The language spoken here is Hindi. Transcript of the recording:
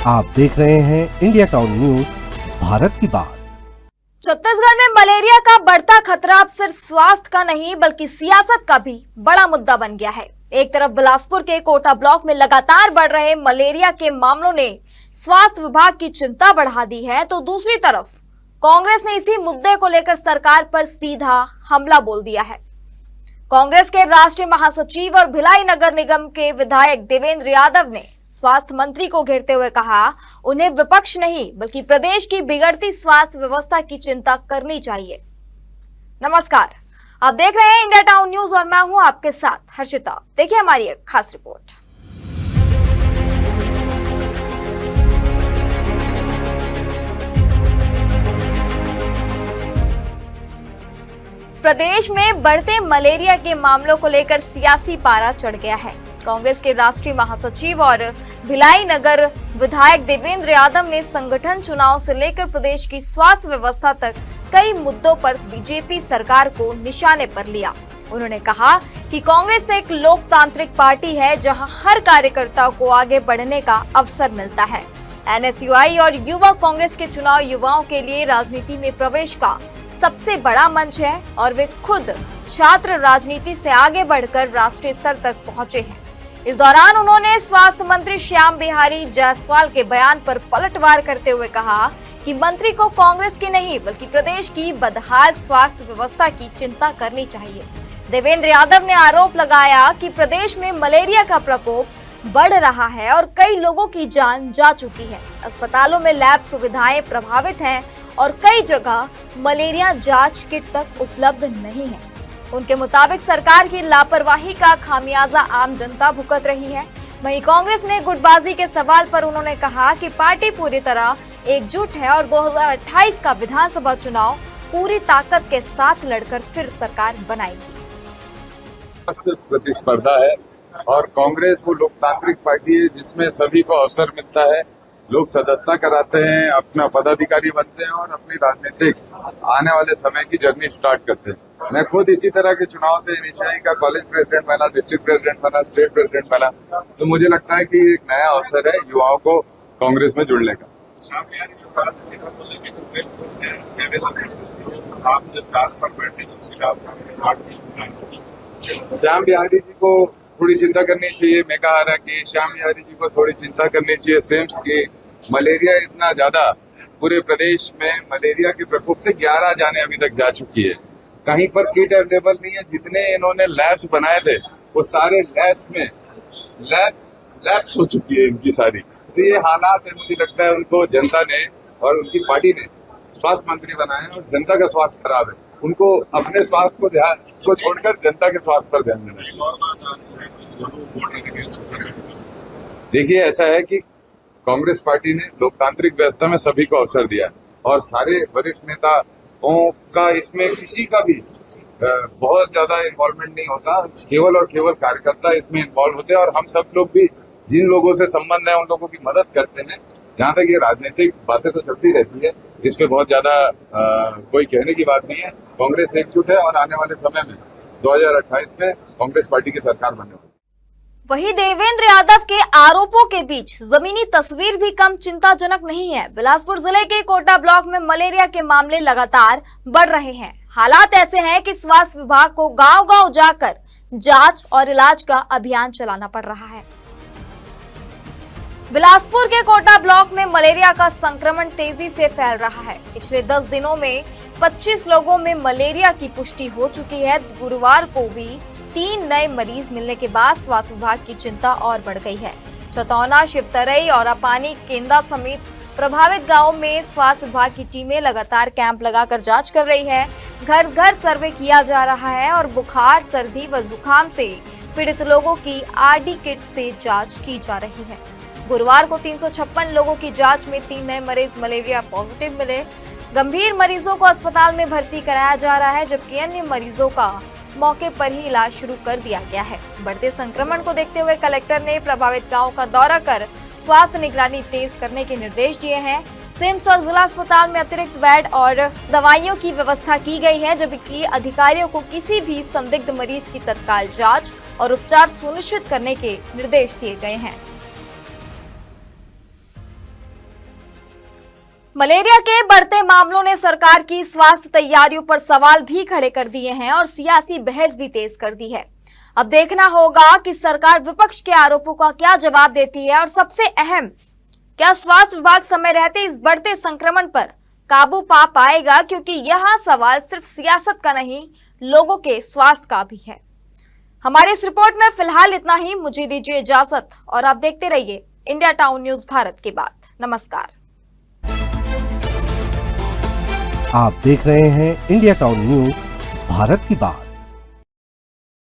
आप देख रहे हैं इंडिया टाउन न्यूज, भारत की बात। छत्तीसगढ़ में मलेरिया का बढ़ता खतरा अब सिर्फ स्वास्थ्य का नहीं बल्कि सियासत का भी बड़ा मुद्दा बन गया है। एक तरफ बिलासपुर के कोटा ब्लॉक में लगातार बढ़ रहे मलेरिया के मामलों ने स्वास्थ्य विभाग की चिंता बढ़ा दी है, तो दूसरी तरफ कांग्रेस ने इसी मुद्दे को लेकर सरकार पर सीधा हमला बोल दिया है। कांग्रेस के राष्ट्रीय महासचिव और भिलाई नगर निगम के विधायक देवेंद्र यादव ने स्वास्थ्य मंत्री को घेरते हुए कहा, उन्हें विपक्ष नहीं बल्कि प्रदेश की बिगड़ती स्वास्थ्य व्यवस्था की चिंता करनी चाहिए। नमस्कार, आप देख रहे हैं इंडिया टाउन न्यूज और मैं हूं आपके साथ हर्षिता। देखिए हमारी एक खास रिपोर्ट। प्रदेश में बढ़ते मलेरिया के मामलों को लेकर सियासी पारा चढ़ गया है। कांग्रेस के राष्ट्रीय महासचिव और भिलाई नगर विधायक देवेंद्र यादव ने संगठन चुनाव से लेकर प्रदेश की स्वास्थ्य व्यवस्था तक कई मुद्दों पर बीजेपी सरकार को निशाने पर लिया। उन्होंने कहा कि कांग्रेस एक लोकतांत्रिक पार्टी है जहां हर कार्यकर्ता को आगे बढ़ने का अवसर मिलता है। एनएसयूआई और युवा कांग्रेस के चुनाव युवाओं के लिए राजनीति में प्रवेश का सबसे बड़ा मंच है और वे खुद छात्र राजनीति से आगे बढ़कर राष्ट्रीय स्तर तक पहुंचे हैं। इस दौरान उन्होंने स्वास्थ्य मंत्री श्याम बिहारी जायसवाल के बयान पर पलटवार करते हुए कहा कि मंत्री को कांग्रेस की नहीं बल्कि प्रदेश की बदहाल स्वास्थ्य व्यवस्था की चिंता करनी चाहिए। देवेंद्र यादव ने आरोप लगाया कि प्रदेश में मलेरिया का प्रकोप बढ़ रहा है और कई लोगों की जान जा चुकी है। अस्पतालों में लैब सुविधाएं प्रभावित हैं और कई जगह मलेरिया जांच किट तक उपलब्ध नहीं है। उनके मुताबिक सरकार की लापरवाही का खामियाजा आम जनता भुगत रही है। वहीं कांग्रेस में गुटबाजी के सवाल पर उन्होंने कहा कि पार्टी पूरी तरह एकजुट है और 2028 का विधानसभा चुनाव पूरी ताकत के साथ लड़कर फिर सरकार बनाएगी। प्रतिस्पर्धा है और कांग्रेस वो लोकतांत्रिक पार्टी है जिसमें सभी को अवसर मिलता है, लोग सदस्यता कराते हैं, अपना पदाधिकारी बनते हैं और अपनी राजनीतिक आने वाले समय की जर्नी स्टार्ट करते हैं। मैं खुद इसी तरह के चुनाव से एनएसयूआई का कॉलेज प्रेसिडेंट बना, डिस्ट्रिक्ट प्रेसिडेंट बना, स्टेट प्रेसिडेंट बना, तो मुझे लगता है कि एक नया अवसर है युवाओं को कांग्रेस में जुड़ने का। श्याम बिहारी जी को थोड़ी चिंता करनी चाहिए। मैं कह रहा कि श्याम बिहारी जी को थोड़ी चिंता करनी चाहिए सेम्स की। मलेरिया इतना ज्यादा पूरे प्रदेश में मलेरिया के प्रकोप से 11 जाने अभी तक जा चुकी है। कहीं पर किट अवेलेबल नहीं है। जितने इन्होंने लैब्स बनाए थे वो सारे लैब्स में लैब्स हो चुकी है इनकी सारी। तो ये हालात है, मुझे लगता है उनको जनता ने और उनकी पार्टी ने स्वास्थ्य मंत्री बनाया और जनता का स्वास्थ्य खराब है। उनको अपने स्वास्थ्य को छोड़कर जनता के स्वास्थ्य पर ध्यान देना चाहिए। देखिए, ऐसा है कि कांग्रेस पार्टी ने लोकतांत्रिक व्यवस्था में सभी को अवसर दिया और सारे वरिष्ठ नेताओं का इसमें किसी का भी बहुत ज्यादा इन्वॉल्वमेंट नहीं होता। केवल और केवल कार्यकर्ता इसमें इन्वॉल्व होते हैं और हम सब लोग भी जिन लोगों से संबंध है उन लोगों की मदद करते हैं। जहाँ तक ये राजनीतिक बातें तो चलती रहती है, इस पे बहुत ज्यादा कोई कहने की बात नहीं है। कांग्रेस एकजुट है और आने वाले समय में 2028 में कांग्रेस पार्टी की सरकार बनने वाली। वहीं देवेंद्र यादव के आरोपों के बीच जमीनी तस्वीर भी कम चिंताजनक नहीं है। बिलासपुर जिले के कोटा ब्लॉक में मलेरिया के मामले लगातार बढ़ रहे हैं। हालात ऐसे हैं कि स्वास्थ्य विभाग को गांव-गांव जाकर जांच और इलाज का अभियान चलाना पड़ रहा है। बिलासपुर के कोटा ब्लॉक में मलेरिया का संक्रमण तेजी से फैल रहा है। पिछले 10 दिनों में 25 लोगों में मलेरिया की पुष्टि हो चुकी है। गुरुवार को भी 3 नए मरीज मिलने के बाद स्वास्थ्य विभाग की चिंता और बढ़ गई है। चौतौना, शिवतरई और अपानी, केंदा समेत प्रभावित गांवों में स्वास्थ्य विभाग की टीमें लगातार कैंप लगाकर जांच कर रही है। घर घर सर्वे किया जा रहा है और बुखार, सर्दी व जुकाम से पीड़ित लोगों की आरडी किट से जांच की जा रही है। गुरुवार को 356 लोगों की जांच में 3 नए मरीज मलेरिया पॉजिटिव मिले। गंभीर मरीजों को अस्पताल में भर्ती कराया जा रहा है, जबकि अन्य मरीजों का मौके पर ही इलाज शुरू कर दिया गया है। बढ़ते संक्रमण को देखते हुए कलेक्टर ने प्रभावित गांवों का दौरा कर स्वास्थ्य निगरानी तेज करने के निर्देश दिए हैं। सिम्स और जिला अस्पताल में अतिरिक्त बेड और दवाइयों की व्यवस्था की गई है, जबकि अधिकारियों को किसी भी संदिग्ध मरीज की तत्काल जांच और उपचार सुनिश्चित करने के निर्देश दिए गए हैं। मलेरिया के बढ़ते मामलों ने सरकार की स्वास्थ्य तैयारियों पर सवाल भी खड़े कर दिए हैं और सियासी बहस भी तेज कर दी है। अब देखना होगा कि सरकार विपक्ष के आरोपों का क्या जवाब देती है और सबसे अहम, क्या स्वास्थ्य विभाग समय रहते इस बढ़ते संक्रमण पर काबू पा पाएगा, क्योंकि यह सवाल सिर्फ सियासत का नहीं, लोगों के स्वास्थ्य का भी है। हमारी इस रिपोर्ट में फिलहाल इतना ही। मुझे दीजिए इजाजत और आप देखते रहिए इंडिया टाउन न्यूज भारत की बात। नमस्कार। आप देख रहे हैं इंडिया टाउन न्यूज भारत की बात।